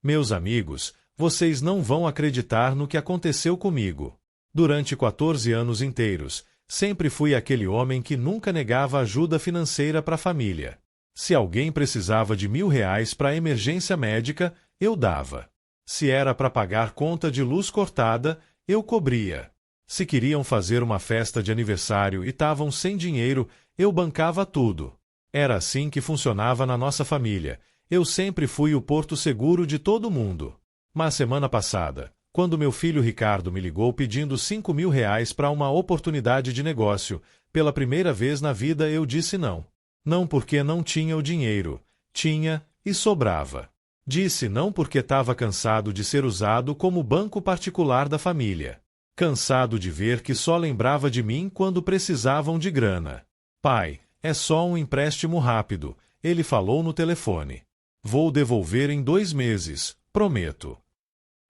Meus amigos, vocês não vão acreditar no que aconteceu comigo. Durante 14 anos inteiros, sempre fui aquele homem que nunca negava ajuda financeira para a família. Se alguém precisava de R$ 1.000 para emergência médica, eu dava. Se era para pagar conta de luz cortada, eu cobria. Se queriam fazer uma festa de aniversário e estavam sem dinheiro, eu bancava tudo. Era assim que funcionava na nossa família. Eu sempre fui o porto seguro de todo mundo. Mas semana passada, quando meu filho Ricardo me ligou pedindo R$ 5.000 para uma oportunidade de negócio, pela primeira vez na vida eu disse não. Não porque não tinha o dinheiro. Tinha e sobrava. Disse não porque estava cansado de ser usado como banco particular da família. Cansado de ver que só lembrava de mim quando precisavam de grana. Pai, é só um empréstimo rápido, ele falou no telefone. Vou devolver em 2 meses, prometo.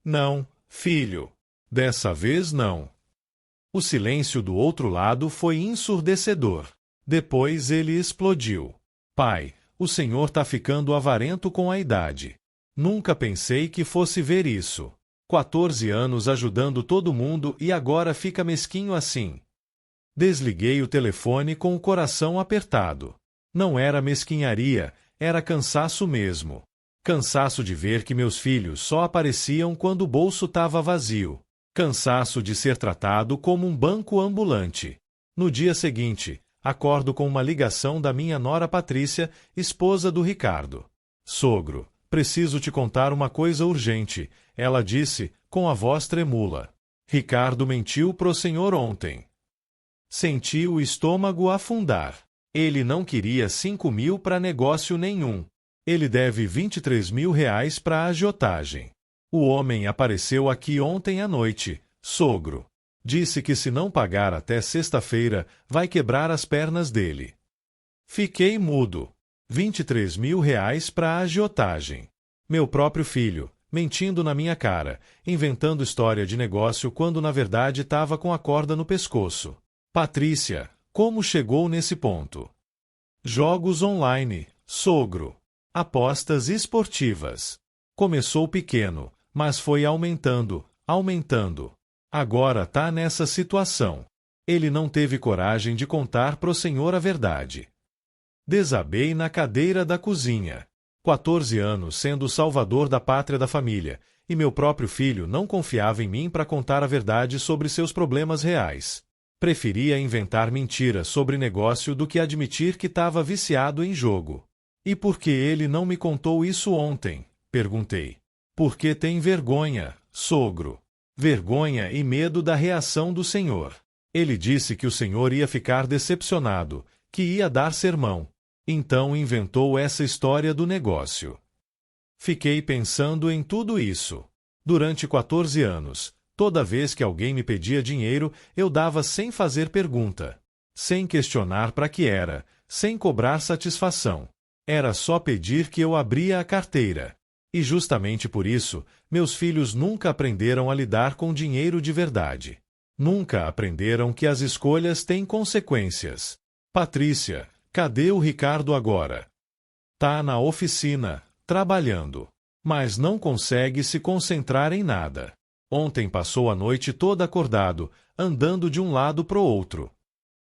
Não, filho. Dessa vez não. O silêncio do outro lado foi ensurdecedor. Depois ele explodiu. Pai, o senhor tá ficando avarento com a idade. Nunca pensei que fosse ver isso. 14 anos ajudando todo mundo e agora fica mesquinho assim. Desliguei o telefone com o coração apertado. Não era mesquinharia, era cansaço mesmo. Cansaço de ver que meus filhos só apareciam quando o bolso estava vazio. Cansaço de ser tratado como um banco ambulante. No dia seguinte, acordo com uma ligação da minha nora Patrícia, esposa do Ricardo. Sogro, preciso te contar uma coisa urgente, ela disse, com a voz tremula. Ricardo mentiu pro senhor ontem. Senti o estômago afundar. Ele não queria 5.000 para negócio nenhum. Ele deve R$ 23.000 para agiotagem. O homem apareceu aqui ontem à noite, sogro. Disse que se não pagar até sexta-feira, vai quebrar as pernas dele. Fiquei mudo. R$ 23.000 para agiotagem. Meu próprio filho, mentindo na minha cara, inventando história de negócio quando na verdade estava com a corda no pescoço. Patrícia, como chegou nesse ponto? Jogos online, sogro. Apostas esportivas. Começou pequeno, mas foi aumentando, aumentando. Agora tá nessa situação. Ele não teve coragem de contar pro senhor a verdade. Desabei na cadeira da cozinha. 14 anos sendo o salvador da pátria da família, e meu próprio filho não confiava em mim para contar a verdade sobre seus problemas reais. Preferia inventar mentiras sobre negócio do que admitir que estava viciado em jogo. E por que ele não me contou isso ontem? Perguntei. Porque tem vergonha, sogro. Vergonha e medo da reação do senhor. Ele disse que o senhor ia ficar decepcionado, que ia dar sermão. Então inventou essa história do negócio. Fiquei pensando em tudo isso. Durante 14 anos, toda vez que alguém me pedia dinheiro, eu dava sem fazer pergunta. Sem questionar para que era, sem cobrar satisfação. Era só pedir que eu abria a carteira. E justamente por isso, meus filhos nunca aprenderam a lidar com dinheiro de verdade. Nunca aprenderam que as escolhas têm consequências. Patrícia, cadê o Ricardo agora? Tá na oficina, trabalhando. Mas não consegue se concentrar em nada. Ontem passou a noite toda acordado, andando de um lado pro outro.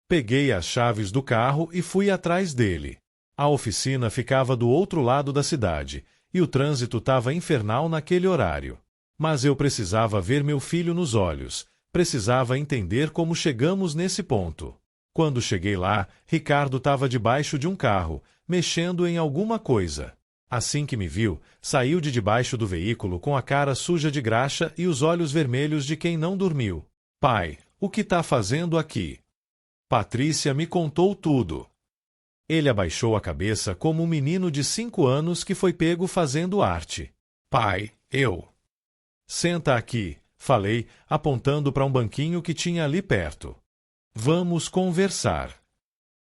Peguei as chaves do carro e fui atrás dele. A oficina ficava do outro lado da cidade, e o trânsito estava infernal naquele horário. Mas eu precisava ver meu filho nos olhos, precisava entender como chegamos nesse ponto. Quando cheguei lá, Ricardo estava debaixo de um carro, mexendo em alguma coisa. Assim que me viu, saiu de debaixo do veículo com a cara suja de graxa e os olhos vermelhos de quem não dormiu. Pai, o que tá fazendo aqui? Patrícia me contou tudo. Ele abaixou a cabeça como um menino de 5 anos que foi pego fazendo arte. Pai, eu. Senta aqui, falei, apontando para um banquinho que tinha ali perto. Vamos conversar.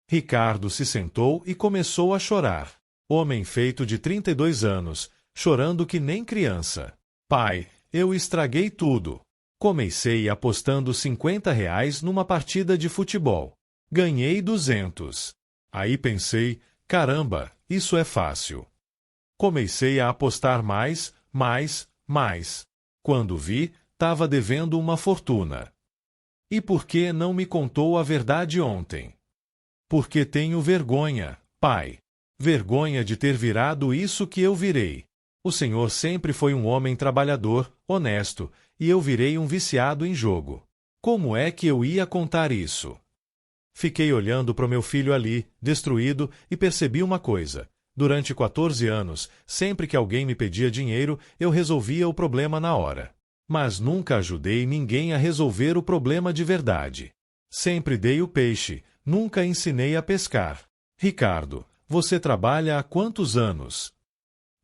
Ricardo se sentou e começou a chorar. Homem feito de 32 anos, chorando que nem criança. Pai, eu estraguei tudo. Comecei apostando R$ 50 numa partida de futebol. Ganhei 200. Aí pensei, caramba, isso é fácil. Comecei a apostar mais, mais. Quando vi, tava devendo uma fortuna. E por que não me contou a verdade ontem? Porque tenho vergonha, pai. Vergonha de ter virado isso que eu virei. O senhor sempre foi um homem trabalhador, honesto, e eu virei um viciado em jogo. Como é que eu ia contar isso? Fiquei olhando para o meu filho ali, destruído, e percebi uma coisa. Durante 14 anos, sempre que alguém me pedia dinheiro, eu resolvia o problema na hora. Mas nunca ajudei ninguém a resolver o problema de verdade. Sempre dei o peixe, nunca ensinei a pescar. Ricardo, você trabalha há quantos anos?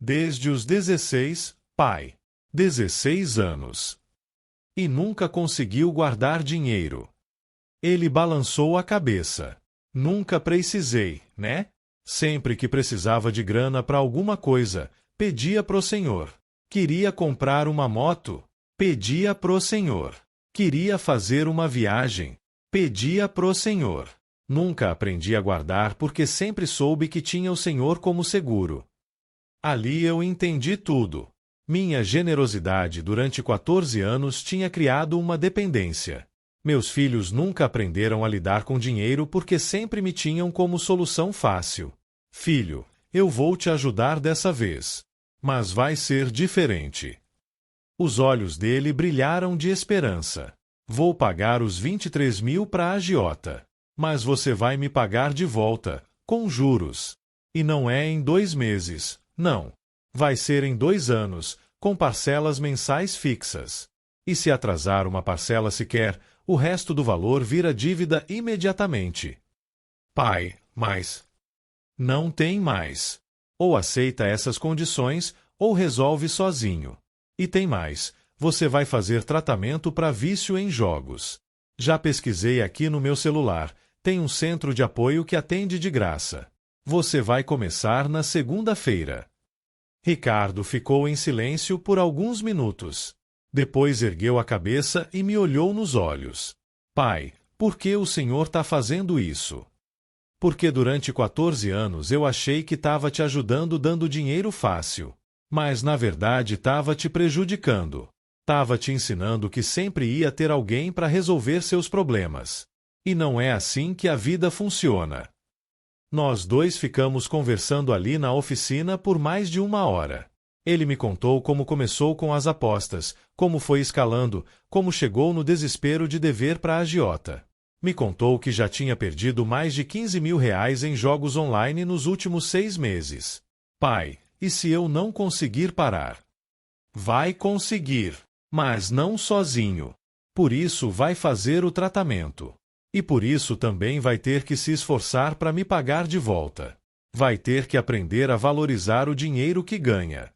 Desde os 16, pai. 16 anos. E nunca conseguiu guardar dinheiro. Ele balançou a cabeça. Nunca precisei, né? Sempre que precisava de grana para alguma coisa, pedia pro senhor. Queria comprar uma moto? Pedia pro senhor. Queria fazer uma viagem? Pedia pro senhor. Nunca aprendi a guardar porque sempre soube que tinha o senhor como seguro. Ali eu entendi tudo. Minha generosidade durante 14 anos tinha criado uma dependência. Meus filhos nunca aprenderam a lidar com dinheiro porque sempre me tinham como solução fácil. Filho, eu vou te ajudar dessa vez. Mas vai ser diferente. Os olhos dele brilharam de esperança. Vou pagar os 23 mil para a agiota. Mas você vai me pagar de volta, com juros. E não é em 2 meses, não. Vai ser em 2 anos, com parcelas mensais fixas. E se atrasar uma parcela sequer, o resto do valor vira dívida imediatamente. Pai, mas... Não tem mais. Ou aceita essas condições, ou resolve sozinho. E tem mais, você vai fazer tratamento para vício em jogos. Já pesquisei aqui no meu celular, tem um centro de apoio que atende de graça. Você vai começar na segunda-feira. Ricardo ficou em silêncio por alguns minutos. Depois ergueu a cabeça e me olhou nos olhos. Pai, por que o senhor está fazendo isso? Porque durante 14 anos eu achei que estava te ajudando dando dinheiro fácil. Mas na verdade estava te prejudicando. Estava te ensinando que sempre ia ter alguém para resolver seus problemas. E não é assim que a vida funciona. Nós dois ficamos conversando ali na oficina por mais de 1 hora. Ele me contou como começou com as apostas, como foi escalando, como chegou no desespero de dever para a agiota. Me contou que já tinha perdido mais de 15 mil reais em jogos online nos últimos 6 meses. Pai, e se eu não conseguir parar? Vai conseguir, mas não sozinho. Por isso vai fazer o tratamento. E por isso também vai ter que se esforçar para me pagar de volta. Vai ter que aprender a valorizar o dinheiro que ganha.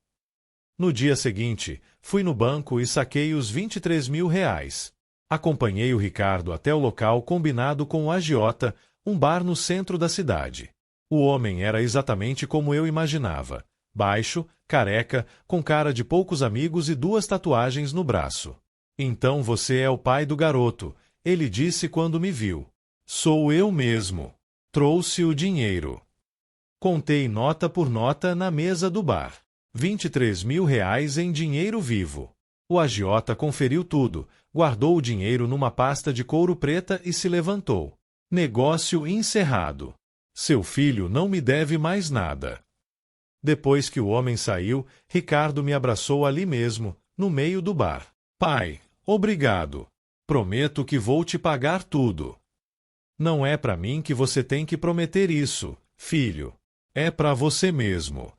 No dia seguinte, fui no banco e saquei os 23 mil reais. Acompanhei o Ricardo até o local combinado com o agiota, um bar no centro da cidade. O homem era exatamente como eu imaginava. Baixo, careca, com cara de poucos amigos e 2 tatuagens no braço. Então você é o pai do garoto, ele disse quando me viu. Sou eu mesmo. Trouxe o dinheiro. Contei nota por nota na mesa do bar. 23 mil reais em dinheiro vivo. O agiota conferiu tudo, guardou o dinheiro numa pasta de couro preta e se levantou. Negócio encerrado. Seu filho não me deve mais nada. Depois que o homem saiu, Ricardo me abraçou ali mesmo, no meio do bar. Pai, obrigado. Prometo que vou te pagar tudo. Não é para mim que você tem que prometer isso, filho. É para você mesmo.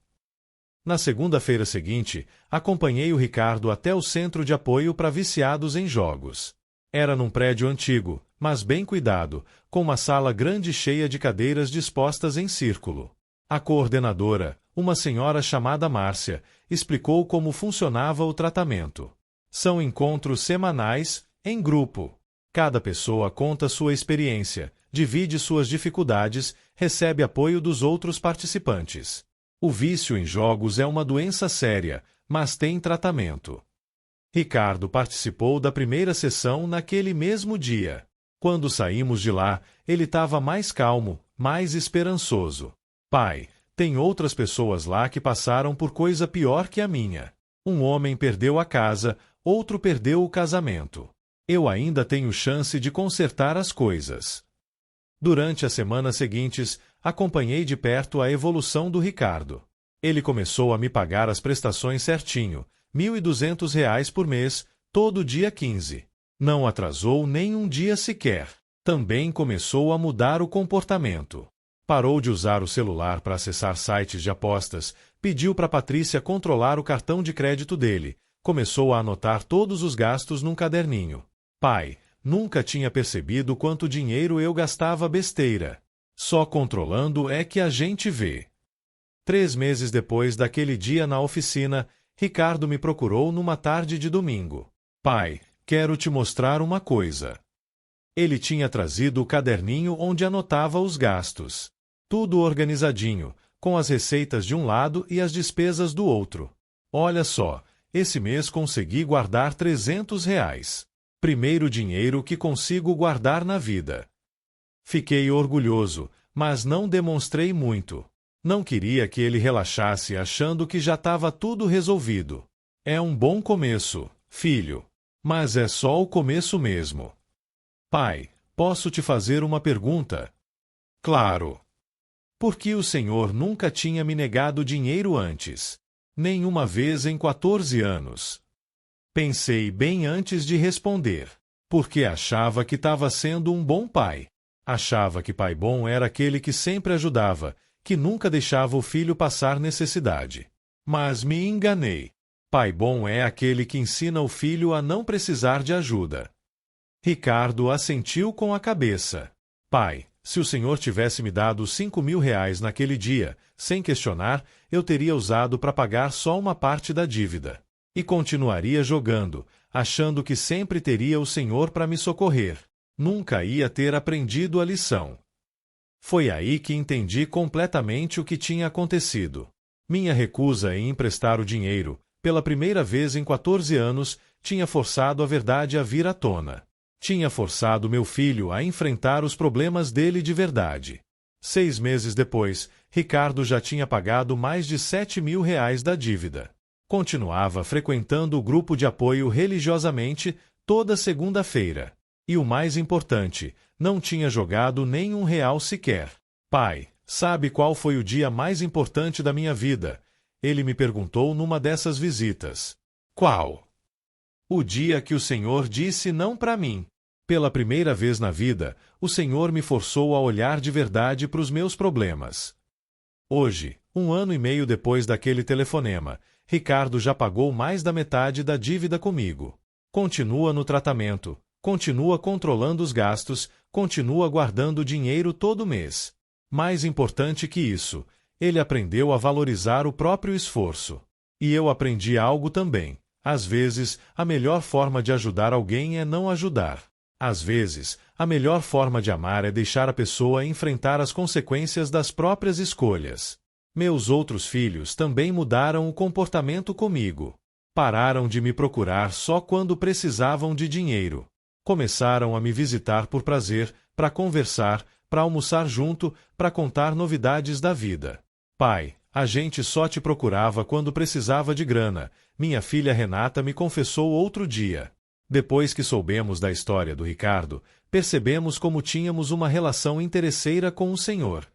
Na segunda-feira seguinte, acompanhei o Ricardo até o centro de apoio para viciados em jogos. Era num prédio antigo, mas bem cuidado, com uma sala grande cheia de cadeiras dispostas em círculo. A coordenadora, uma senhora chamada Márcia, explicou como funcionava o tratamento. São encontros semanais, em grupo. Cada pessoa conta sua experiência, divide suas dificuldades, recebe apoio dos outros participantes. O vício em jogos é uma doença séria, mas tem tratamento. Ricardo participou da primeira sessão naquele mesmo dia. Quando saímos de lá, ele estava mais calmo, mais esperançoso. Pai, tem outras pessoas lá que passaram por coisa pior que a minha. Um homem perdeu a casa, outro perdeu o casamento. Eu ainda tenho chance de consertar as coisas. Durante as semanas seguintes, acompanhei de perto a evolução do Ricardo. Ele começou a me pagar as prestações certinho, R$ 1.200 por mês, todo dia 15. Não atrasou nem um dia sequer. Também começou a mudar o comportamento. Parou de usar o celular para acessar sites de apostas, pediu para Patrícia controlar o cartão de crédito dele, começou a anotar todos os gastos num caderninho. Pai, nunca tinha percebido quanto dinheiro eu gastava besteira. Só controlando é que a gente vê. 3 meses depois daquele dia na oficina, Ricardo me procurou numa tarde de domingo. Pai, quero te mostrar uma coisa. Ele tinha trazido o caderninho onde anotava os gastos. Tudo organizadinho, com as receitas de um lado e as despesas do outro. Olha só, esse mês consegui guardar R$ 300. Primeiro dinheiro que consigo guardar na vida. Fiquei orgulhoso, mas não demonstrei muito. Não queria que ele relaxasse achando que já estava tudo resolvido. É um bom começo, filho. Mas é só o começo mesmo. Pai, posso te fazer uma pergunta? Claro. Por que o Senhor nunca tinha me negado dinheiro antes? Nenhuma vez em 14 anos. Pensei bem antes de responder. Porque achava que estava sendo um bom pai. Achava que pai bom era aquele que sempre ajudava, que nunca deixava o filho passar necessidade. Mas me enganei. Pai bom é aquele que ensina o filho a não precisar de ajuda. Ricardo assentiu com a cabeça. Pai, se o Senhor tivesse me dado R$ 5.000 naquele dia, sem questionar, eu teria usado para pagar só uma parte da dívida. E continuaria jogando, achando que sempre teria o Senhor para me socorrer. Nunca ia ter aprendido a lição. Foi aí que entendi completamente o que tinha acontecido. Minha recusa em emprestar o dinheiro, pela primeira vez em 14 anos, tinha forçado a verdade a vir à tona. Tinha forçado meu filho a enfrentar os problemas dele de verdade. 6 meses depois, Ricardo já tinha pagado mais de R$ 7.000 da dívida. Continuava frequentando o grupo de apoio religiosamente toda segunda-feira. E o mais importante, não tinha jogado nem R$ 1 sequer. Pai, sabe qual foi o dia mais importante da minha vida? Ele me perguntou numa dessas visitas. Qual? O dia que o Senhor disse não para mim. Pela primeira vez na vida, o Senhor me forçou a olhar de verdade para os meus problemas. Hoje, 1 ano e meio depois daquele telefonema, Ricardo já pagou mais da metade da dívida comigo. Continua no tratamento, continua controlando os gastos, continua guardando dinheiro todo mês. Mais importante que isso, ele aprendeu a valorizar o próprio esforço. E eu aprendi algo também. Às vezes, a melhor forma de ajudar alguém é não ajudar. Às vezes, a melhor forma de amar é deixar a pessoa enfrentar as consequências das próprias escolhas. Meus outros filhos também mudaram o comportamento comigo. Pararam de me procurar só quando precisavam de dinheiro. Começaram a me visitar por prazer, para conversar, para almoçar junto, para contar novidades da vida. Pai, a gente só te procurava quando precisava de grana, minha filha Renata me confessou outro dia. Depois que soubemos da história do Ricardo, percebemos como tínhamos uma relação interesseira com o Senhor.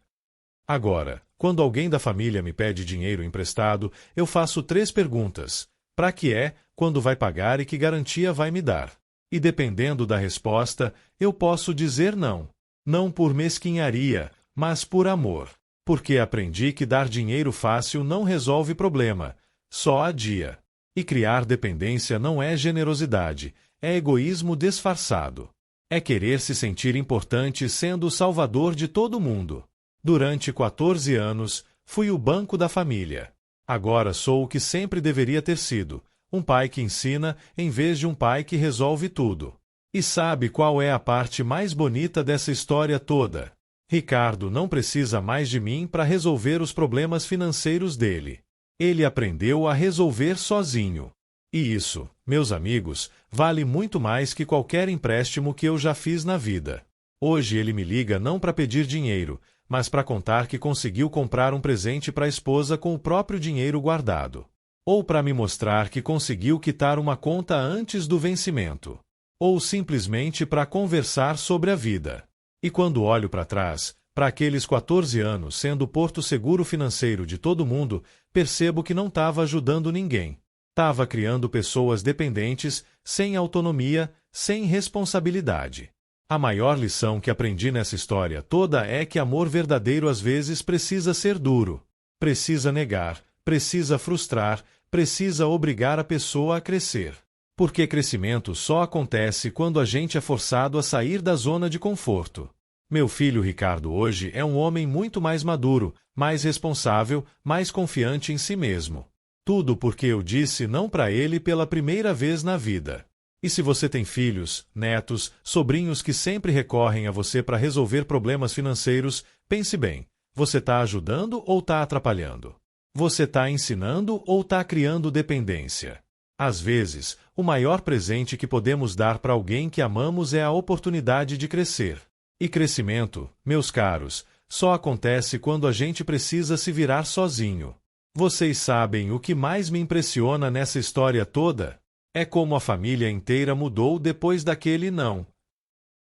Agora, quando alguém da família me pede dinheiro emprestado, eu faço 3 perguntas. Para que é, quando vai pagar e que garantia vai me dar? E dependendo da resposta, eu posso dizer não. Não por mesquinharia, mas por amor. Porque aprendi que dar dinheiro fácil não resolve problema, só adia. E criar dependência não é generosidade, é egoísmo disfarçado. É querer se sentir importante sendo o salvador de todo mundo. Durante 14 anos, fui o banco da família. Agora sou o que sempre deveria ter sido, um pai que ensina em vez de um pai que resolve tudo. E sabe qual é a parte mais bonita dessa história toda? Ricardo não precisa mais de mim para resolver os problemas financeiros dele. Ele aprendeu a resolver sozinho. E isso, meus amigos, vale muito mais que qualquer empréstimo que eu já fiz na vida. Hoje ele me liga não para pedir dinheiro, mas para contar que conseguiu comprar um presente para a esposa com o próprio dinheiro guardado. Ou para me mostrar que conseguiu quitar uma conta antes do vencimento. Ou simplesmente para conversar sobre a vida. E quando olho para trás, para aqueles 14 anos sendo o porto seguro financeiro de todo mundo, percebo que não estava ajudando ninguém. Estava criando pessoas dependentes, sem autonomia, sem responsabilidade. A maior lição que aprendi nessa história toda é que amor verdadeiro às vezes precisa ser duro. Precisa negar, precisa frustrar, precisa obrigar a pessoa a crescer. Porque crescimento só acontece quando a gente é forçado a sair da zona de conforto. Meu filho Ricardo hoje é um homem muito mais maduro, mais responsável, mais confiante em si mesmo. Tudo porque eu disse não para ele pela primeira vez na vida. E se você tem filhos, netos, sobrinhos que sempre recorrem a você para resolver problemas financeiros, pense bem, você está ajudando ou está atrapalhando? Você está ensinando ou está criando dependência? Às vezes, o maior presente que podemos dar para alguém que amamos é a oportunidade de crescer. E crescimento, meus caros, só acontece quando a gente precisa se virar sozinho. Vocês sabem o que mais me impressiona nessa história toda? É como a família inteira mudou depois daquele não.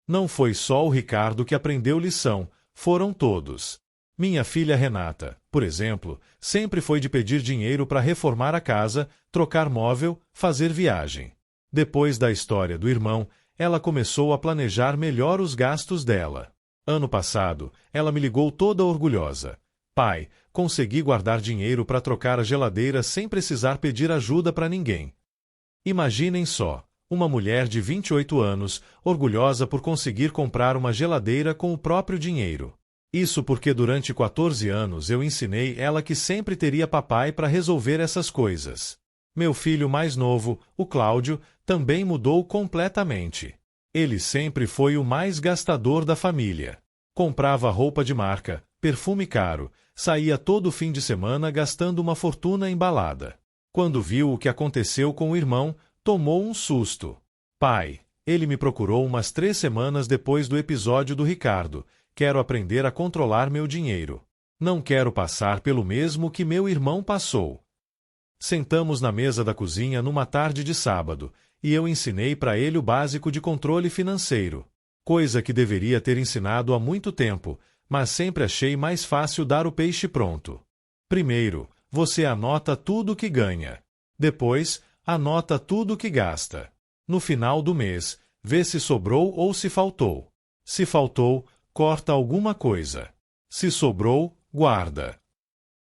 Não foi só o Ricardo que aprendeu lição, foram todos. Minha filha Renata, por exemplo, sempre foi de pedir dinheiro para reformar a casa, trocar móvel, fazer viagem. Depois da história do irmão, ela começou a planejar melhor os gastos dela. Ano passado, ela me ligou toda orgulhosa. Pai, consegui guardar dinheiro para trocar a geladeira sem precisar pedir ajuda para ninguém. Imaginem só, uma mulher de 28 anos, orgulhosa por conseguir comprar uma geladeira com o próprio dinheiro. Isso porque durante 14 anos eu ensinei ela que sempre teria papai para resolver essas coisas. Meu filho mais novo, o Cláudio, também mudou completamente. Ele sempre foi o mais gastador da família. Comprava roupa de marca, perfume caro, saía todo fim de semana gastando uma fortuna em balada. Quando viu o que aconteceu com o irmão, tomou um susto. Pai, ele me procurou umas 3 semanas depois do episódio do Ricardo. Quero aprender a controlar meu dinheiro. Não quero passar pelo mesmo que meu irmão passou. Sentamos na mesa da cozinha numa tarde de sábado, e eu ensinei para ele o básico de controle financeiro. Coisa que deveria ter ensinado há muito tempo, mas sempre achei mais fácil dar o peixe pronto. Primeiro, você anota tudo que ganha. Depois, anota tudo que gasta. No final do mês, vê se sobrou ou se faltou. Se faltou, corta alguma coisa. Se sobrou, guarda.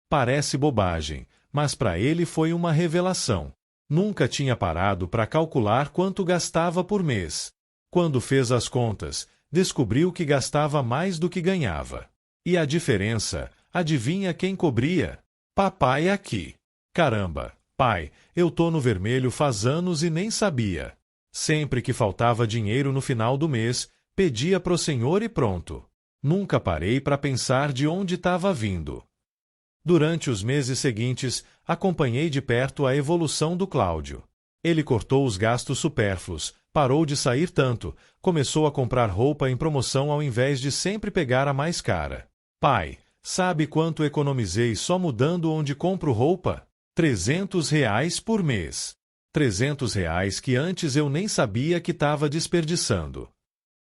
Parece bobagem, mas para ele foi uma revelação. Nunca tinha parado para calcular quanto gastava por mês. Quando fez as contas, descobriu que gastava mais do que ganhava. E a diferença, adivinha quem cobria? Papai aqui. Caramba, pai, eu tô no vermelho faz anos e nem sabia. Sempre que faltava dinheiro no final do mês, pedia pro senhor e pronto. Nunca parei para pensar de onde estava vindo. Durante os meses seguintes, acompanhei de perto a evolução do Cláudio. Ele cortou os gastos supérfluos, parou de sair tanto, começou a comprar roupa em promoção ao invés de sempre pegar a mais cara. Pai, sabe quanto economizei só mudando onde compro roupa? R$ 300 por mês. R$ 300 que antes eu nem sabia que estava desperdiçando.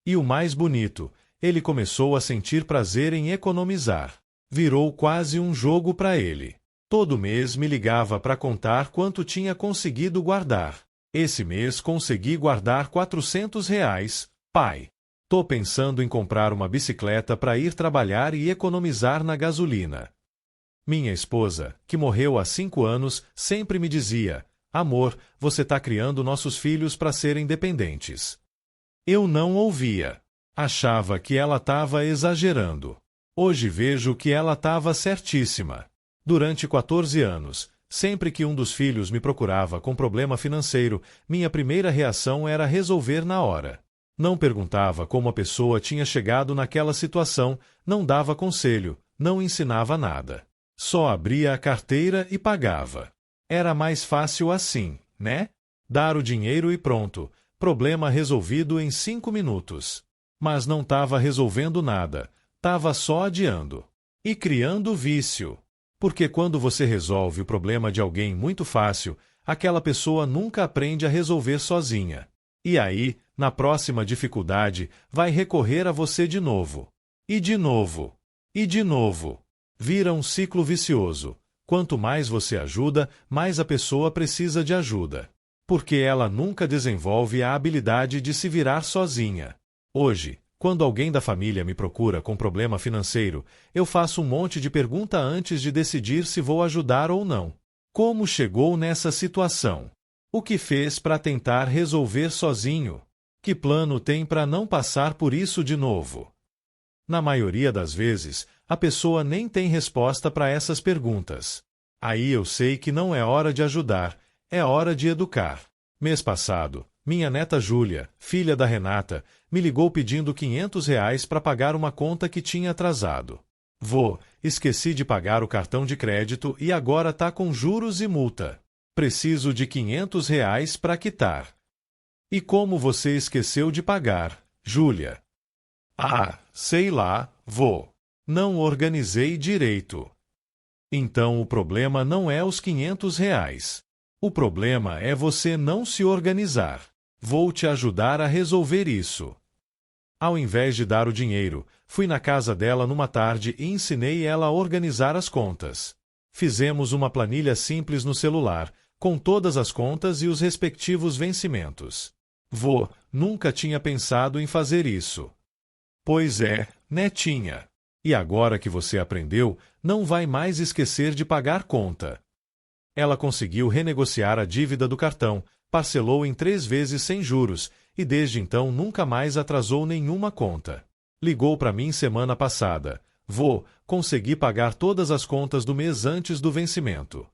E o mais bonito, ele começou a sentir prazer em economizar. Virou quase um jogo para ele. Todo mês me ligava para contar quanto tinha conseguido guardar. Esse mês consegui guardar R$ 400. Pai, tô pensando em comprar uma bicicleta para ir trabalhar e economizar na gasolina. Minha esposa, que morreu há 5 anos, sempre me dizia: amor, você tá criando nossos filhos para serem dependentes. Eu não ouvia. Achava que ela estava exagerando. Hoje vejo que ela estava certíssima. Durante 14 anos, sempre que um dos filhos me procurava com problema financeiro, minha primeira reação era resolver na hora. Não perguntava como a pessoa tinha chegado naquela situação, não dava conselho, não ensinava nada. Só abria a carteira e pagava. Era mais fácil assim, né? Dar o dinheiro e pronto, problema resolvido em 5 minutos. Mas não estava resolvendo nada. Estava só adiando. E criando vício. Porque quando você resolve o problema de alguém muito fácil, aquela pessoa nunca aprende a resolver sozinha. E aí, na próxima dificuldade, vai recorrer a você de novo. E de novo. E de novo. Vira um ciclo vicioso. Quanto mais você ajuda, mais a pessoa precisa de ajuda. Porque ela nunca desenvolve a habilidade de se virar sozinha. Hoje, quando alguém da família me procura com problema financeiro, eu faço um monte de pergunta antes de decidir se vou ajudar ou não. Como chegou nessa situação? O que fez para tentar resolver sozinho? Que plano tem para não passar por isso de novo? Na maioria das vezes, a pessoa nem tem resposta para essas perguntas. Aí eu sei que não é hora de ajudar, é hora de educar. Mês passado, minha neta Júlia, filha da Renata, me ligou pedindo R$ 500 para pagar uma conta que tinha atrasado. Vô, esqueci de pagar o cartão de crédito e agora tá com juros e multa. Preciso de R$ 500 para quitar. E como você esqueceu de pagar, Júlia? Ah, sei lá, vô. Não organizei direito. Então o problema não é os R$ 500. O problema é você não se organizar. Vou te ajudar a resolver isso. Ao invés de dar o dinheiro, fui na casa dela numa tarde e ensinei ela a organizar as contas. Fizemos uma planilha simples no celular, com todas as contas e os respectivos vencimentos. Vô, nunca tinha pensado em fazer isso. Pois é, netinha. E agora que você aprendeu, não vai mais esquecer de pagar conta. Ela conseguiu renegociar a dívida do cartão, parcelou em 3 vezes sem juros, e desde então nunca mais atrasou nenhuma conta. Ligou para mim semana passada. Vô, consegui pagar todas as contas do mês antes do vencimento.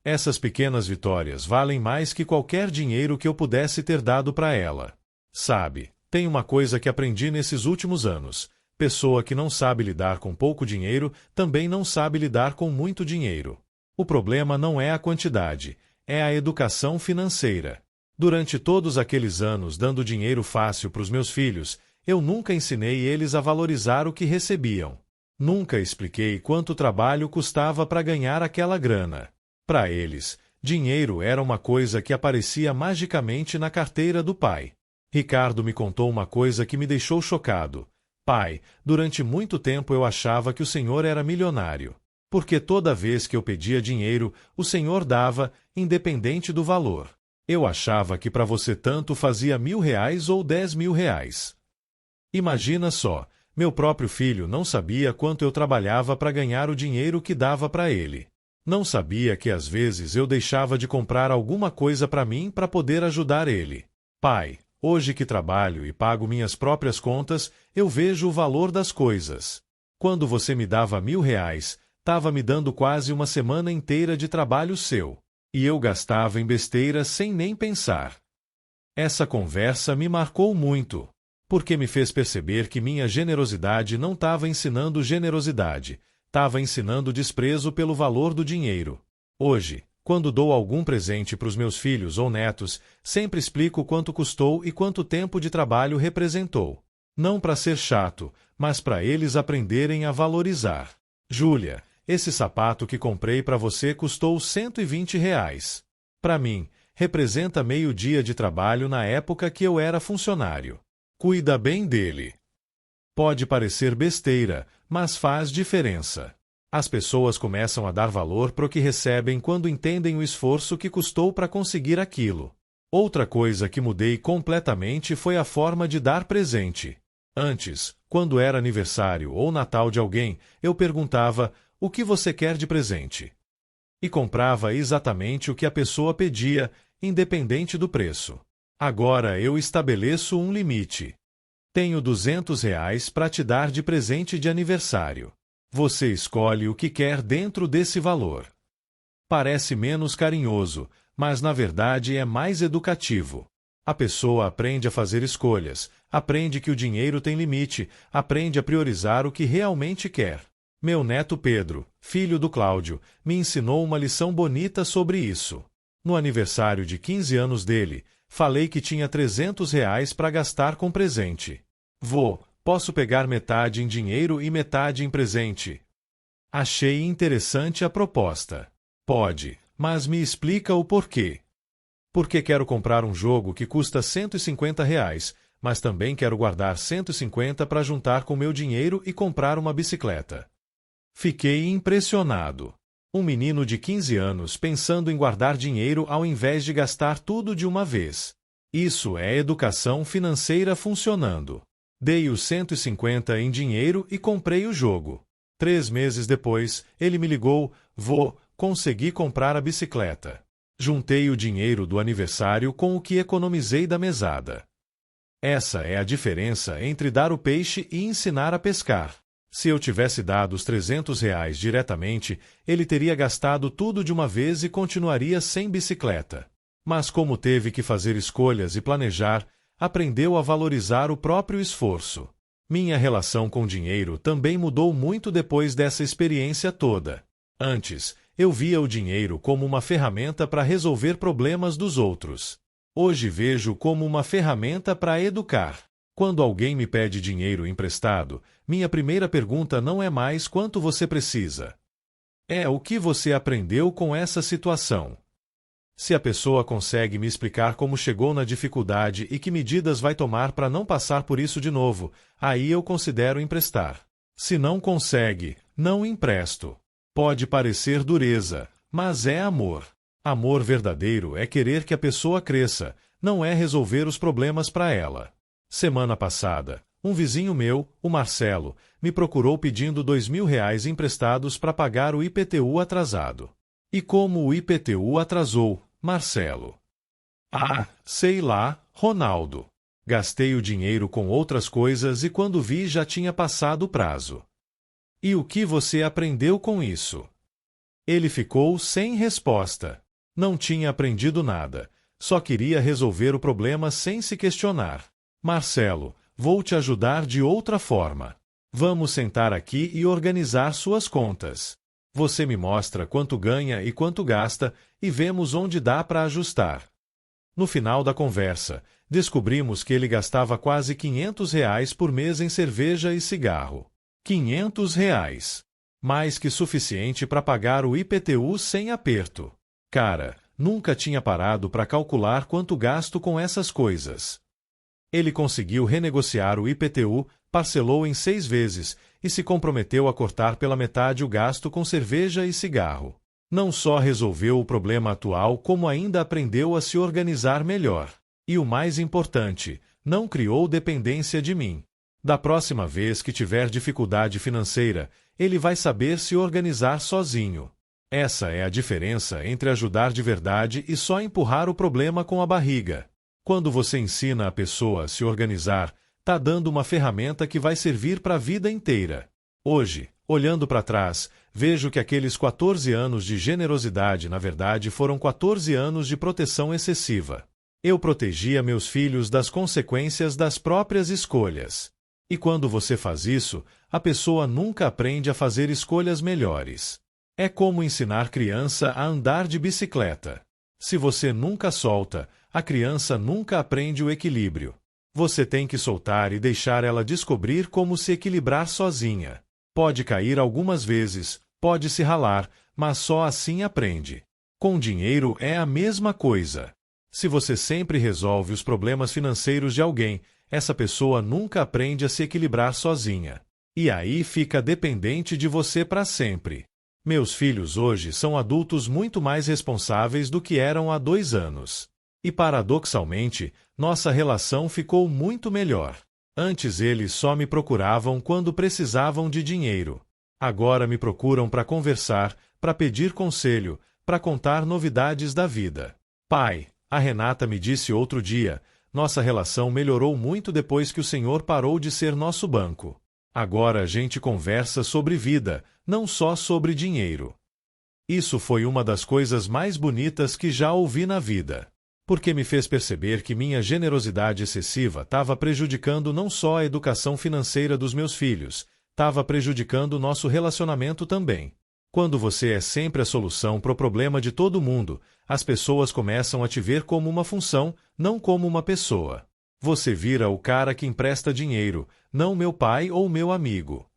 Essas pequenas vitórias valem mais que qualquer dinheiro que eu pudesse ter dado para ela. Sabe, tem uma coisa que aprendi nesses últimos anos. Pessoa que não sabe lidar com pouco dinheiro também não sabe lidar com muito dinheiro. O problema não é a quantidade, é a educação financeira. Durante todos aqueles anos dando dinheiro fácil para os meus filhos, eu nunca ensinei eles a valorizar o que recebiam. Nunca expliquei quanto trabalho custava para ganhar aquela grana. Para eles, dinheiro era uma coisa que aparecia magicamente na carteira do pai. Ricardo me contou uma coisa que me deixou chocado. Pai, durante muito tempo eu achava que o senhor era milionário. Porque toda vez que eu pedia dinheiro, o senhor dava, independente do valor. Eu achava que para você tanto fazia R$ 1.000 ou R$ 10.000. Imagina só, meu próprio filho não sabia quanto eu trabalhava para ganhar o dinheiro que dava para ele. Não sabia que às vezes eu deixava de comprar alguma coisa para mim para poder ajudar ele. Pai, hoje que trabalho e pago minhas próprias contas, eu vejo o valor das coisas. Quando você me dava R$ 1.000, estava me dando quase uma semana inteira de trabalho seu. E eu gastava em besteiras sem nem pensar. Essa conversa me marcou muito, porque me fez perceber que minha generosidade não estava ensinando generosidade, estava ensinando desprezo pelo valor do dinheiro. Hoje, quando dou algum presente para os meus filhos ou netos, sempre explico quanto custou e quanto tempo de trabalho representou. Não para ser chato, mas para eles aprenderem a valorizar. Júlia, esse sapato que comprei para você custou R$ 120. Para mim, representa meio dia de trabalho na época que eu era funcionário. Cuida bem dele. Pode parecer besteira, mas faz diferença. As pessoas começam a dar valor para o que recebem quando entendem o esforço que custou para conseguir aquilo. Outra coisa que mudei completamente foi a forma de dar presente. Antes, quando era aniversário ou Natal de alguém, eu perguntava: o que você quer de presente? E comprava exatamente o que a pessoa pedia, independente do preço. Agora eu estabeleço um limite. Tenho R$ 200 para te dar de presente de aniversário. Você escolhe o que quer dentro desse valor. Parece menos carinhoso, mas na verdade é mais educativo. A pessoa aprende a fazer escolhas, aprende que o dinheiro tem limite, aprende a priorizar o que realmente quer. Meu neto Pedro, filho do Cláudio, me ensinou uma lição bonita sobre isso. No aniversário de 15 anos dele, falei que tinha R$ 300 para gastar com presente. Vô, posso pegar metade em dinheiro e metade em presente? Achei interessante a proposta. Pode, mas me explica o porquê. Porque quero comprar um jogo que custa R$ 150, mas também quero guardar 150 para juntar com meu dinheiro e comprar uma bicicleta. Fiquei impressionado. Um menino de 15 anos pensando em guardar dinheiro ao invés de gastar tudo de uma vez. Isso é educação financeira funcionando. Dei os 150 em dinheiro e comprei o jogo. 3 meses depois, ele me ligou: vô, consegui comprar a bicicleta. Juntei o dinheiro do aniversário com o que economizei da mesada. Essa é a diferença entre dar o peixe e ensinar a pescar. Se eu tivesse dado os R$ 300 diretamente, ele teria gastado tudo de uma vez e continuaria sem bicicleta. Mas como teve que fazer escolhas e planejar, aprendeu a valorizar o próprio esforço. Minha relação com dinheiro também mudou muito depois dessa experiência toda. Antes, eu via o dinheiro como uma ferramenta para resolver problemas dos outros. Hoje vejo como uma ferramenta para educar. Quando alguém me pede dinheiro emprestado, minha primeira pergunta não é mais quanto você precisa. É o que você aprendeu com essa situação. Se a pessoa consegue me explicar como chegou na dificuldade e que medidas vai tomar para não passar por isso de novo, aí eu considero emprestar. Se não consegue, não empresto. Pode parecer dureza, mas é amor. Amor verdadeiro é querer que a pessoa cresça, não é resolver os problemas para ela. Semana passada, um vizinho meu, o Marcelo, me procurou pedindo R$ 2.000 emprestados para pagar o IPTU atrasado. E como o IPTU atrasou, Marcelo? Ah, sei lá, Ronaldo. Gastei o dinheiro com outras coisas e quando vi já tinha passado o prazo. E o que você aprendeu com isso? Ele ficou sem resposta. Não tinha aprendido nada. Só queria resolver o problema sem se questionar. Marcelo, vou te ajudar de outra forma. Vamos sentar aqui e organizar suas contas. Você me mostra quanto ganha e quanto gasta e vemos onde dá para ajustar. No final da conversa, descobrimos que ele gastava quase R$ 500 por mês em cerveja e cigarro. R$ 500. Mais que suficiente para pagar o IPTU sem aperto. Cara, nunca tinha parado para calcular quanto gasto com essas coisas. Ele conseguiu renegociar o IPTU, parcelou em 6 vezes e se comprometeu a cortar pela metade o gasto com cerveja e cigarro. Não só resolveu o problema atual, como ainda aprendeu a se organizar melhor. E o mais importante, não criou dependência de mim. Da próxima vez que tiver dificuldade financeira, ele vai saber se organizar sozinho. Essa é a diferença entre ajudar de verdade e só empurrar o problema com a barriga. Quando você ensina a pessoa a se organizar, está dando uma ferramenta que vai servir para a vida inteira. Hoje, olhando para trás, vejo que aqueles 14 anos de generosidade, na verdade, foram 14 anos de proteção excessiva. Eu protegia meus filhos das consequências das próprias escolhas. E quando você faz isso, a pessoa nunca aprende a fazer escolhas melhores. É como ensinar criança a andar de bicicleta. Se você nunca solta, a criança nunca aprende o equilíbrio. Você tem que soltar e deixar ela descobrir como se equilibrar sozinha. Pode cair algumas vezes, pode se ralar, mas só assim aprende. Com dinheiro é a mesma coisa. Se você sempre resolve os problemas financeiros de alguém, essa pessoa nunca aprende a se equilibrar sozinha. E aí fica dependente de você para sempre. Meus filhos hoje são adultos muito mais responsáveis do que eram há 2 anos. E paradoxalmente, nossa relação ficou muito melhor. Antes eles só me procuravam quando precisavam de dinheiro. Agora me procuram para conversar, para pedir conselho, para contar novidades da vida. Pai, a Renata me disse outro dia, nossa relação melhorou muito depois que o senhor parou de ser nosso banco. Agora a gente conversa sobre vida, não só sobre dinheiro. Isso foi uma das coisas mais bonitas que já ouvi na vida. Porque me fez perceber que minha generosidade excessiva estava prejudicando não só a educação financeira dos meus filhos, estava prejudicando o nosso relacionamento também. Quando você é sempre a solução para o problema de todo mundo, as pessoas começam a te ver como uma função, não como uma pessoa. Você vira o cara que empresta dinheiro, não meu pai ou meu amigo.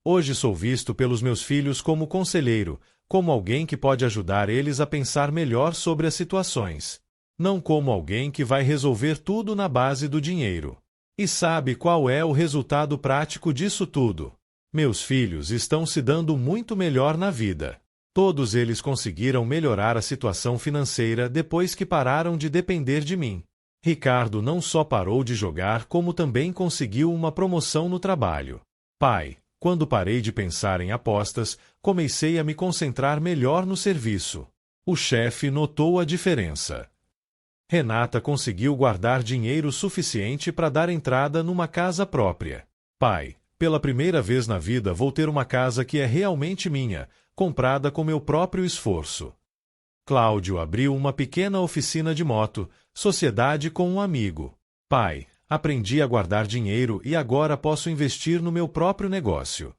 Hoje sou visto pelos meus filhos como conselheiro, como alguém que pode ajudar eles a pensar melhor sobre as situações. Não como alguém que vai resolver tudo na base do dinheiro. E sabe qual é o resultado prático disso tudo? Meus filhos estão se dando muito melhor na vida. Todos eles conseguiram melhorar a situação financeira depois que pararam de depender de mim. Ricardo não só parou de jogar, como também conseguiu uma promoção no trabalho. Pai, quando parei de pensar em apostas, comecei a me concentrar melhor no serviço. O chefe notou a diferença. Renata conseguiu guardar dinheiro suficiente para dar entrada numa casa própria. Pai, pela primeira vez na vida vou ter uma casa que é realmente minha, comprada com meu próprio esforço. Cláudio abriu uma pequena oficina de moto, sociedade com um amigo. Pai, aprendi a guardar dinheiro e agora posso investir no meu próprio negócio.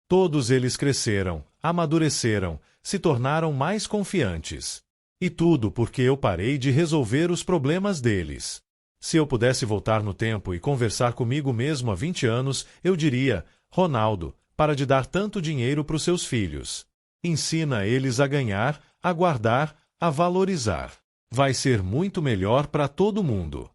Todos eles cresceram, amadureceram, se tornaram mais confiantes. E tudo porque eu parei de resolver os problemas deles. Se eu pudesse voltar no tempo e conversar comigo mesmo há 20 anos, eu diria: Ronaldo, para de dar tanto dinheiro para os seus filhos. Ensina eles a ganhar, a guardar, a valorizar. Vai ser muito melhor para todo mundo.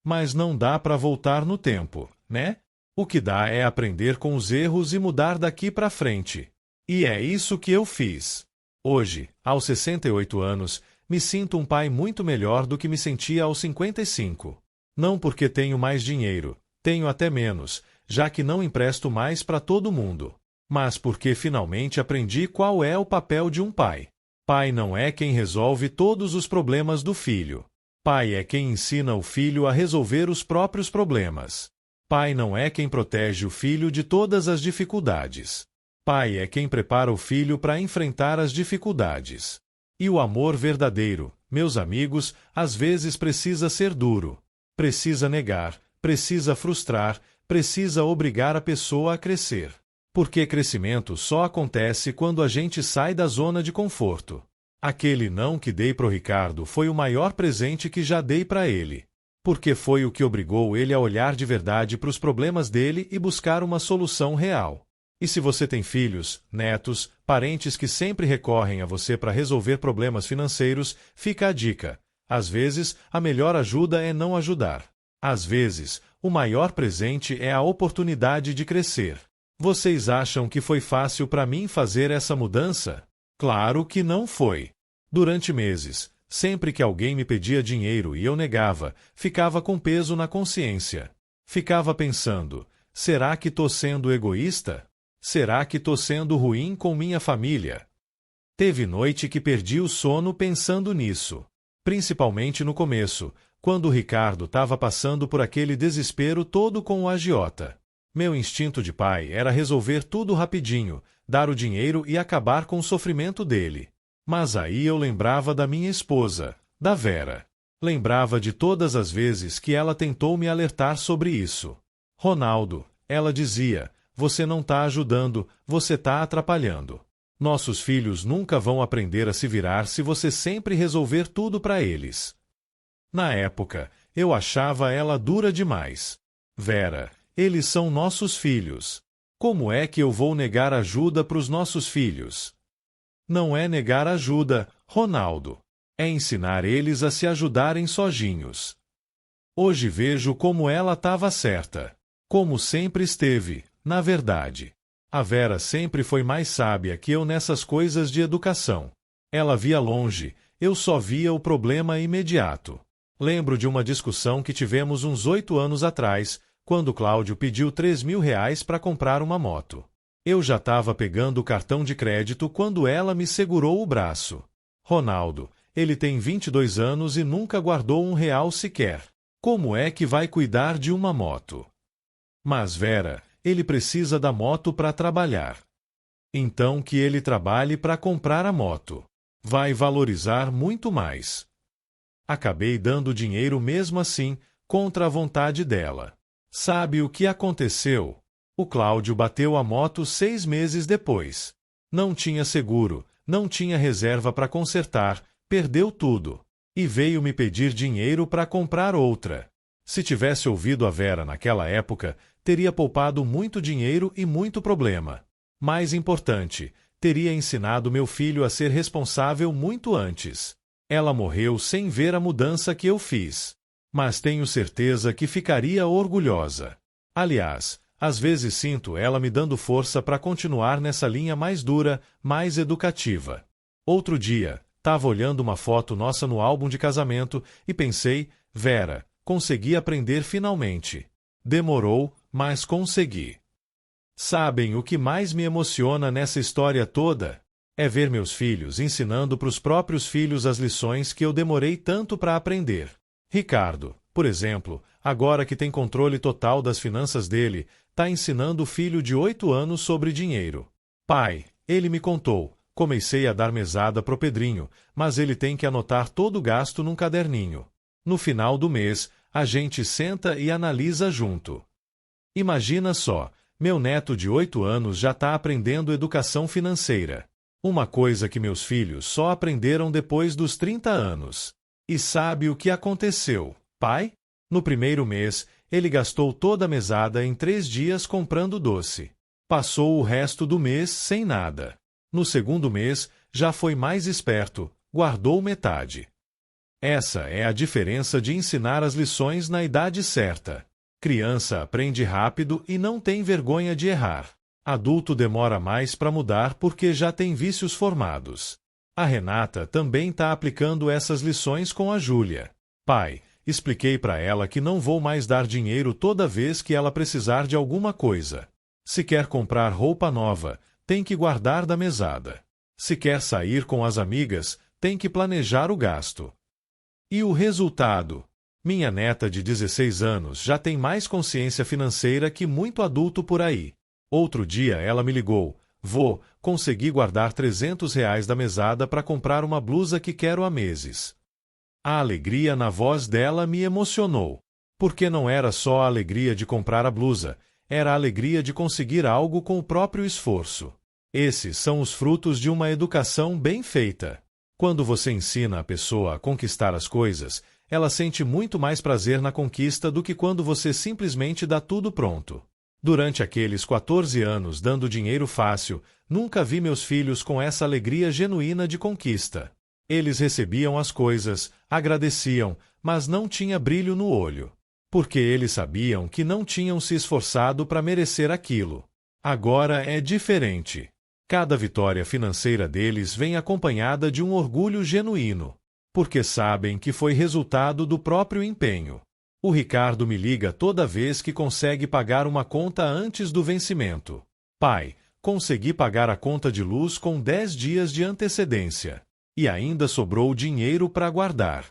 Mas não dá para voltar no tempo, né? O que dá é aprender com os erros e mudar daqui para frente. E é isso que eu fiz. Hoje, aos 68 anos, me sinto um pai muito melhor do que me sentia aos 55. Não porque tenho mais dinheiro, tenho até menos, já que não empresto mais para todo mundo. Mas porque finalmente aprendi qual é o papel de um pai. Pai não é quem resolve todos os problemas do filho. Pai é quem ensina o filho a resolver os próprios problemas. Pai não é quem protege o filho de todas as dificuldades. Pai é quem prepara o filho para enfrentar as dificuldades. E o amor verdadeiro, meus amigos, às vezes precisa ser duro. Precisa negar, precisa frustrar, precisa obrigar a pessoa a crescer. Porque crescimento só acontece quando a gente sai da zona de conforto. Aquele não que dei pro Ricardo foi o maior presente que já dei para ele. Porque foi o que obrigou ele a olhar de verdade para os problemas dele e buscar uma solução real. E se você tem filhos, netos, parentes que sempre recorrem a você para resolver problemas financeiros, fica a dica. Às vezes, a melhor ajuda é não ajudar. Às vezes, o maior presente é a oportunidade de crescer. Vocês acham que foi fácil para mim fazer essa mudança? Claro que não foi. Durante meses, sempre que alguém me pedia dinheiro e eu negava, ficava com peso na consciência. Ficava pensando: será que estou sendo egoísta? Será que estou sendo ruim com minha família? Teve noite que perdi o sono pensando nisso. Principalmente no começo, quando o Ricardo estava passando por aquele desespero todo com o agiota. Meu instinto de pai era resolver tudo rapidinho, dar o dinheiro e acabar com o sofrimento dele. Mas aí eu lembrava da minha esposa, da Vera. Lembrava de todas as vezes que ela tentou me alertar sobre isso. Ronaldo, ela dizia, você não está ajudando, você está atrapalhando. Nossos filhos nunca vão aprender a se virar se você sempre resolver tudo para eles. Na época, eu achava ela dura demais. Vera, eles são nossos filhos. Como é que eu vou negar ajuda para os nossos filhos? Não é negar ajuda, Ronaldo. É ensinar eles a se ajudarem sozinhos. Hoje vejo como ela estava certa. Como sempre esteve, na verdade. A Vera sempre foi mais sábia que eu nessas coisas de educação. Ela via longe, eu só via o problema imediato. Lembro de uma discussão que tivemos uns 8 anos atrás, quando Cláudio pediu R$ 3.000 para comprar uma moto. Eu já estava pegando o cartão de crédito quando ela me segurou o braço. Ronaldo, ele tem 22 anos e nunca guardou R$ 1 sequer. Como é que vai cuidar de uma moto? Mas Vera, ele precisa da moto para trabalhar. Então que ele trabalhe para comprar a moto. Vai valorizar muito mais. Acabei dando dinheiro mesmo assim, contra a vontade dela. Sabe o que aconteceu? O Cláudio bateu a moto 6 meses depois. Não tinha seguro, não tinha reserva para consertar, perdeu tudo. E veio me pedir dinheiro para comprar outra. Se tivesse ouvido a Vera naquela época, teria poupado muito dinheiro e muito problema. Mais importante, teria ensinado meu filho a ser responsável muito antes. Ela morreu sem ver a mudança que eu fiz. Mas tenho certeza que ficaria orgulhosa. Aliás, às vezes sinto ela me dando força para continuar nessa linha mais dura, mais educativa. Outro dia, estava olhando uma foto nossa no álbum de casamento e pensei, Vera, consegui aprender finalmente. Demorou, mas consegui. Sabem o que mais me emociona nessa história toda? É ver meus filhos ensinando para os próprios filhos as lições que eu demorei tanto para aprender. Ricardo, por exemplo, agora que tem controle total das finanças dele, está ensinando o filho de 8 anos sobre dinheiro. Pai, ele me contou, comecei a dar mesada pro Pedrinho, mas ele tem que anotar todo o gasto num caderninho. No final do mês, a gente senta e analisa junto. Imagina só, meu neto de 8 anos já está aprendendo educação financeira. Uma coisa que meus filhos só aprenderam depois dos 30 anos. E sabe o que aconteceu, pai? No primeiro mês, ele gastou toda a mesada em 3 dias comprando doce. Passou o resto do mês sem nada. No segundo mês, já foi mais esperto, guardou metade. Essa é a diferença de ensinar as lições na idade certa. Criança aprende rápido e não tem vergonha de errar. Adulto demora mais para mudar porque já tem vícios formados. A Renata também está aplicando essas lições com a Júlia. Pai, expliquei para ela que não vou mais dar dinheiro toda vez que ela precisar de alguma coisa. Se quer comprar roupa nova, tem que guardar da mesada. Se quer sair com as amigas, tem que planejar o gasto. E o resultado? Minha neta de 16 anos já tem mais consciência financeira que muito adulto por aí. Outro dia ela me ligou, vô, consegui guardar R$ 300 da mesada para comprar uma blusa que quero há meses. A alegria na voz dela me emocionou, porque não era só a alegria de comprar a blusa, era a alegria de conseguir algo com o próprio esforço. Esses são os frutos de uma educação bem feita. Quando você ensina a pessoa a conquistar as coisas, ela sente muito mais prazer na conquista do que quando você simplesmente dá tudo pronto. Durante aqueles 14 anos dando dinheiro fácil, nunca vi meus filhos com essa alegria genuína de conquista. Eles recebiam as coisas, agradeciam, mas não tinha brilho no olho. Porque eles sabiam que não tinham se esforçado para merecer aquilo. Agora é diferente. Cada vitória financeira deles vem acompanhada de um orgulho genuíno. Porque sabem que foi resultado do próprio empenho. O Ricardo me liga toda vez que consegue pagar uma conta antes do vencimento. Pai, consegui pagar a conta de luz com 10 dias de antecedência. E ainda sobrou dinheiro para guardar.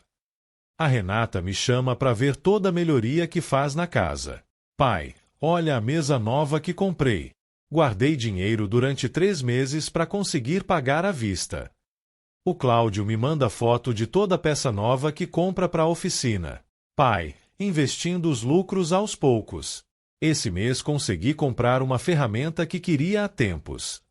A Renata me chama para ver toda a melhoria que faz na casa. Pai, olha a mesa nova que comprei. Guardei dinheiro durante 3 meses para conseguir pagar à vista. O Cláudio me manda foto de toda a peça nova que compra para a oficina. Pai, investindo os lucros aos poucos. Esse mês consegui comprar uma ferramenta que queria há tempos.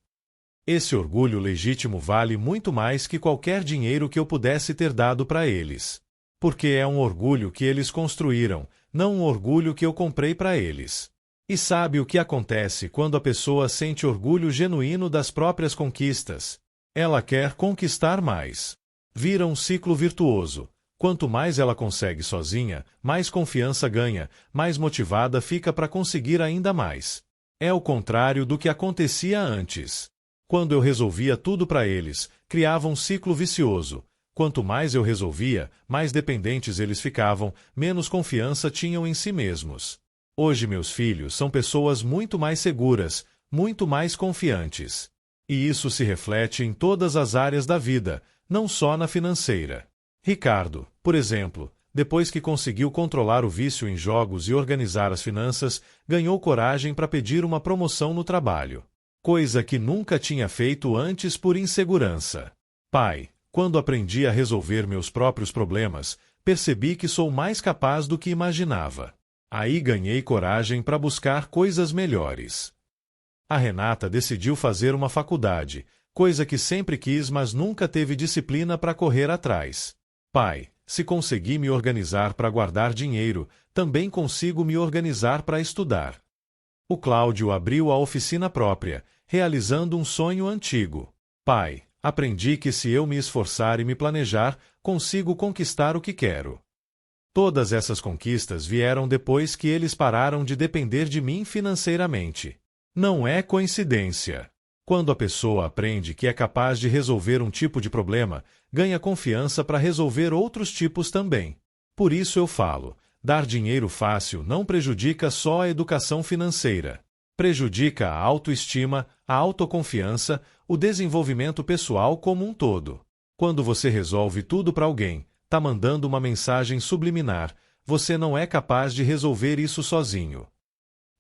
Esse orgulho legítimo vale muito mais que qualquer dinheiro que eu pudesse ter dado para eles. Porque é um orgulho que eles construíram, não um orgulho que eu comprei para eles. E sabe o que acontece quando a pessoa sente orgulho genuíno das próprias conquistas? Ela quer conquistar mais. Vira um ciclo virtuoso. Quanto mais ela consegue sozinha, mais confiança ganha, mais motivada fica para conseguir ainda mais. É o contrário do que acontecia antes. Quando eu resolvia tudo para eles, criava um ciclo vicioso. Quanto mais eu resolvia, mais dependentes eles ficavam, menos confiança tinham em si mesmos. Hoje meus filhos são pessoas muito mais seguras, muito mais confiantes. E isso se reflete em todas as áreas da vida, não só na financeira. Ricardo, por exemplo, depois que conseguiu controlar o vício em jogos e organizar as finanças, ganhou coragem para pedir uma promoção no trabalho. Coisa que nunca tinha feito antes por insegurança. Pai, quando aprendi a resolver meus próprios problemas, percebi que sou mais capaz do que imaginava. Aí ganhei coragem para buscar coisas melhores. A Renata decidiu fazer uma faculdade, coisa que sempre quis, mas nunca teve disciplina para correr atrás. Pai, Se consegui me organizar para guardar dinheiro, também consigo me organizar para estudar. O Cláudio abriu a oficina própria, realizando um sonho antigo. Pai, aprendi que se eu me esforçar e me planejar, consigo conquistar o que quero. Todas essas conquistas vieram depois que eles pararam de depender de mim financeiramente. Não é coincidência. Quando a pessoa aprende que é capaz de resolver um tipo de problema, ganha confiança para resolver outros tipos também. Por isso eu falo, dar dinheiro fácil não prejudica só a educação financeira. Prejudica a autoestima, a autoconfiança, o desenvolvimento pessoal como um todo. Quando você resolve tudo para alguém, está mandando uma mensagem subliminar, você não é capaz de resolver isso sozinho.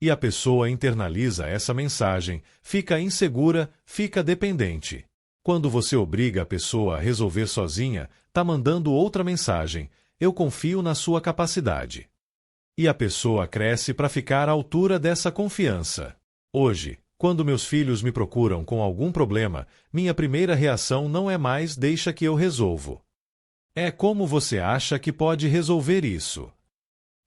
E a pessoa internaliza essa mensagem, fica insegura, fica dependente. Quando você obriga a pessoa a resolver sozinha, está mandando outra mensagem, eu confio na sua capacidade. E a pessoa cresce para ficar à altura dessa confiança. Hoje, quando meus filhos me procuram com algum problema, minha primeira reação não é mais deixa que eu resolvo. É como você acha que pode resolver isso?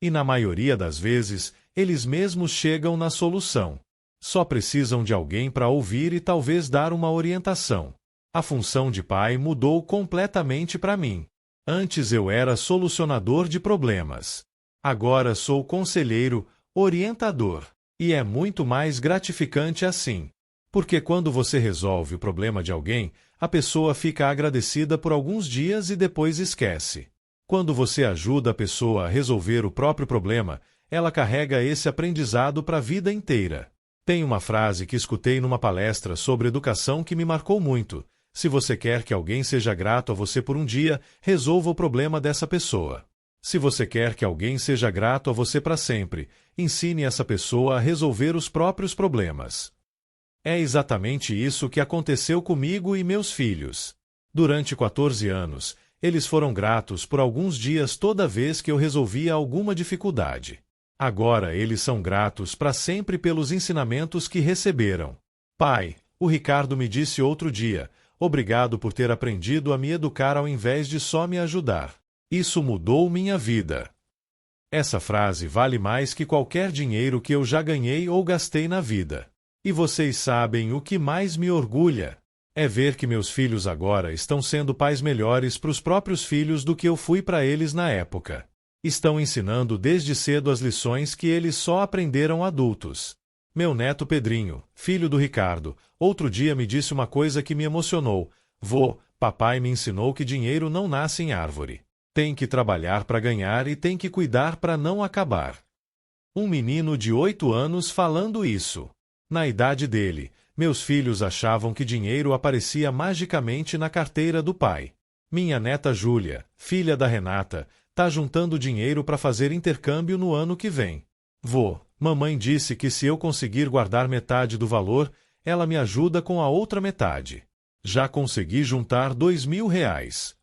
E na maioria das vezes, eles mesmos chegam na solução. Só precisam de alguém para ouvir e talvez dar uma orientação. A função de pai mudou completamente para mim. Antes eu era solucionador de problemas. Agora sou conselheiro, orientador. E é muito mais gratificante assim. Porque quando você resolve o problema de alguém, a pessoa fica agradecida por alguns dias e depois esquece. Quando você ajuda a pessoa a resolver o próprio problema, ela carrega esse aprendizado para a vida inteira. Tem uma frase que escutei numa palestra sobre educação que me marcou muito. Se você quer que alguém seja grato a você por um dia, resolva o problema dessa pessoa. Se você quer que alguém seja grato a você para sempre, ensine essa pessoa a resolver os próprios problemas. É exatamente isso que aconteceu comigo e meus filhos. Durante 14 anos, eles foram gratos por alguns dias toda vez que eu resolvia alguma dificuldade. Agora eles são gratos para sempre pelos ensinamentos que receberam. Pai, o Ricardo me disse outro dia, obrigado por ter aprendido a me educar ao invés de só me ajudar. Isso mudou minha vida. Essa frase vale mais que qualquer dinheiro que eu já ganhei ou gastei na vida. E vocês sabem o que mais me orgulha? É ver que meus filhos agora estão sendo pais melhores para os próprios filhos do que eu fui para eles na época. Estão ensinando desde cedo as lições que eles só aprenderam adultos. Meu neto Pedrinho, filho do Ricardo, outro dia me disse uma coisa que me emocionou. Vô, papai me ensinou que dinheiro não nasce em árvore. Tem que trabalhar para ganhar e tem que cuidar para não acabar. Um menino de 8 anos falando isso. Na idade dele, meus filhos achavam que dinheiro aparecia magicamente na carteira do pai. Minha neta Júlia, filha da Renata, tá juntando dinheiro para fazer intercâmbio no ano que vem. Vô, mamãe disse que se eu conseguir guardar metade do valor, ela me ajuda com a outra metade. Já consegui juntar R$ 2.000.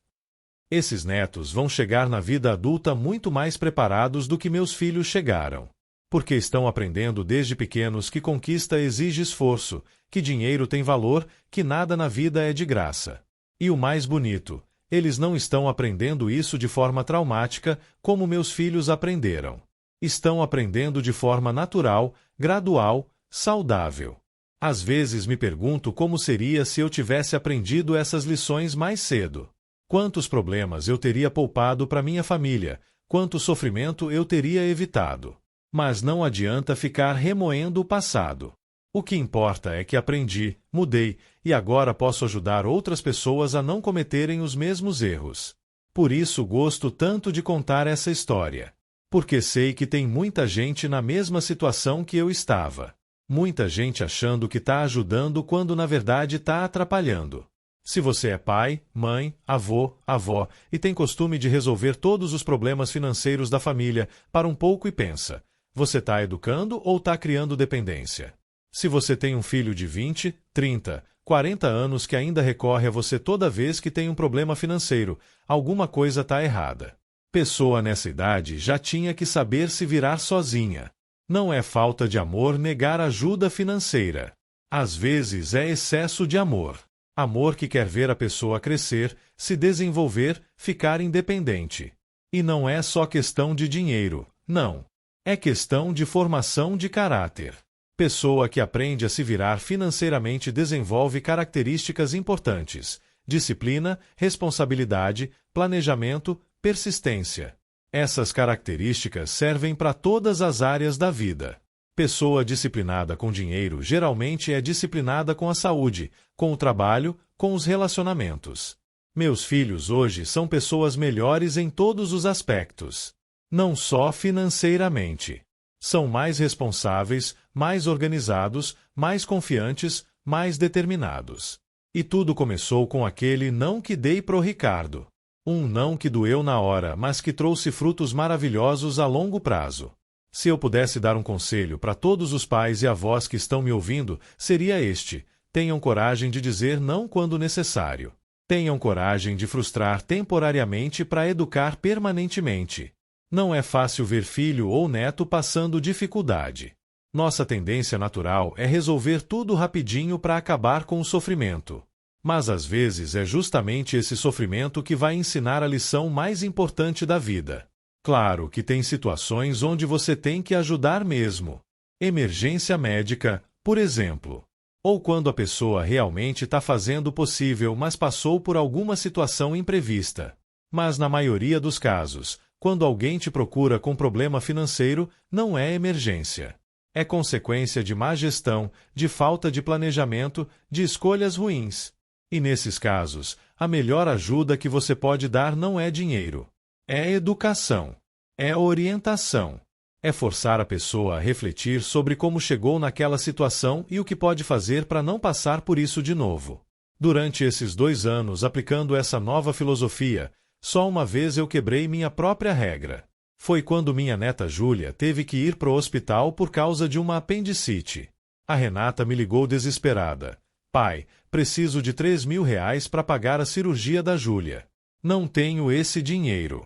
Esses netos vão chegar na vida adulta muito mais preparados do que meus filhos chegaram. Porque estão aprendendo desde pequenos que conquista exige esforço, que dinheiro tem valor, que nada na vida é de graça. E o mais bonito, eles não estão aprendendo isso de forma traumática, como meus filhos aprenderam. Estão aprendendo de forma natural, gradual, saudável. Às vezes me pergunto como seria se eu tivesse aprendido essas lições mais cedo. Quantos problemas eu teria poupado para minha família, quanto sofrimento eu teria evitado. Mas não adianta ficar remoendo o passado. O que importa é que aprendi, mudei, e agora posso ajudar outras pessoas a não cometerem os mesmos erros. Por isso gosto tanto de contar essa história. Porque sei que tem muita gente na mesma situação que eu estava. Muita gente achando que está ajudando quando na verdade está atrapalhando. Se você é pai, mãe, avô, avó e tem costume de resolver todos os problemas financeiros da família, para um pouco e pensa, você está educando ou está criando dependência? Se você tem um filho de 20, 30, 40 anos que ainda recorre a você toda vez que tem um problema financeiro, alguma coisa está errada. Pessoa nessa idade já tinha que saber se virar sozinha. Não é falta de amor negar ajuda financeira. Às vezes é excesso de amor. Amor que quer ver a pessoa crescer, se desenvolver, ficar independente. E não é só questão de dinheiro, não. É questão de formação de caráter. Pessoa que aprende a se virar financeiramente desenvolve características importantes: disciplina, responsabilidade, planejamento, persistência. Essas características servem para todas as áreas da vida. Pessoa disciplinada com dinheiro geralmente é disciplinada com a saúde, com o trabalho, com os relacionamentos. Meus filhos hoje são pessoas melhores em todos os aspectos. Não só financeiramente. São mais responsáveis, mais organizados, mais confiantes, mais determinados. E tudo começou com aquele não que dei pro Ricardo. Um não que doeu na hora, mas que trouxe frutos maravilhosos a longo prazo. Se eu pudesse dar um conselho para todos os pais e avós que estão me ouvindo, seria este: tenham coragem de dizer não quando necessário. Tenham coragem de frustrar temporariamente para educar permanentemente. Não é fácil ver filho ou neto passando dificuldade. Nossa tendência natural é resolver tudo rapidinho para acabar com o sofrimento. Mas às vezes é justamente esse sofrimento que vai ensinar a lição mais importante da vida. Claro que tem situações onde você tem que ajudar mesmo. Emergência médica, por exemplo. Ou quando a pessoa realmente está fazendo o possível, mas passou por alguma situação imprevista. Mas na maioria dos casos, quando alguém te procura com problema financeiro, não é emergência. É consequência de má gestão, de falta de planejamento, de escolhas ruins. E nesses casos, a melhor ajuda que você pode dar não é dinheiro. É educação. É orientação. É forçar a pessoa a refletir sobre como chegou naquela situação e o que pode fazer para não passar por isso de novo. Durante esses 2 anos aplicando essa nova filosofia, só uma vez eu quebrei minha própria regra. Foi quando minha neta Júlia teve que ir pro hospital por causa de uma apendicite. A Renata me ligou desesperada. Pai, preciso de R$ 3.000 para pagar a cirurgia da Júlia. Não tenho esse dinheiro.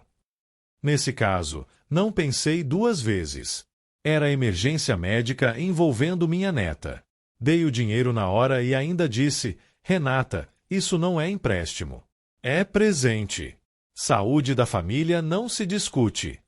Nesse caso, não pensei 2 vezes. Era emergência médica envolvendo minha neta. Dei o dinheiro na hora e ainda disse: Renata, isso não é empréstimo. É presente. Saúde da família não se discute.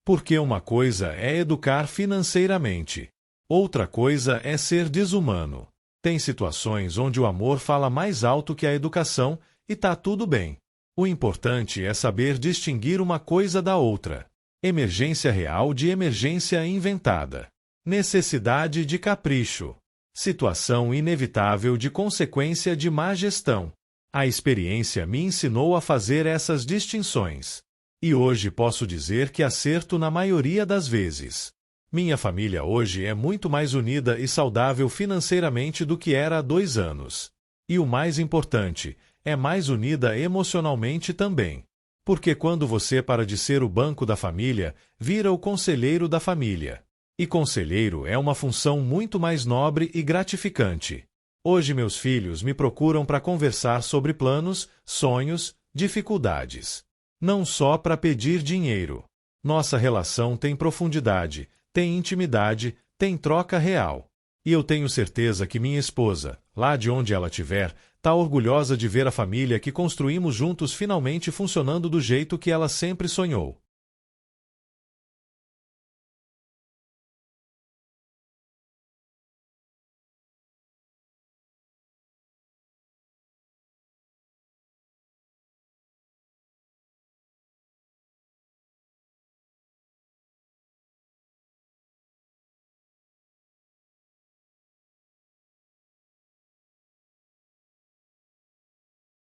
Porque uma coisa é educar financeiramente. Outra coisa é ser desumano. Tem situações onde o amor fala mais alto que a educação e tá tudo bem. O importante é saber distinguir uma coisa da outra. Emergência real de emergência inventada. Necessidade de capricho. Situação inevitável de consequência de má gestão. A experiência me ensinou a fazer essas distinções. E hoje posso dizer que acerto na maioria das vezes. Minha família hoje é muito mais unida e saudável financeiramente do que era há 2 anos. E o mais importante, é mais unida emocionalmente também. Porque quando você para de ser o banco da família, vira o conselheiro da família. E conselheiro é uma função muito mais nobre e gratificante. Hoje meus filhos me procuram para conversar sobre planos, sonhos, dificuldades. Não só para pedir dinheiro. Nossa relação tem profundidade, tem intimidade, tem troca real. E eu tenho certeza que minha esposa, lá de onde ela estiver, está orgulhosa de ver a família que construímos juntos finalmente funcionando do jeito que ela sempre sonhou.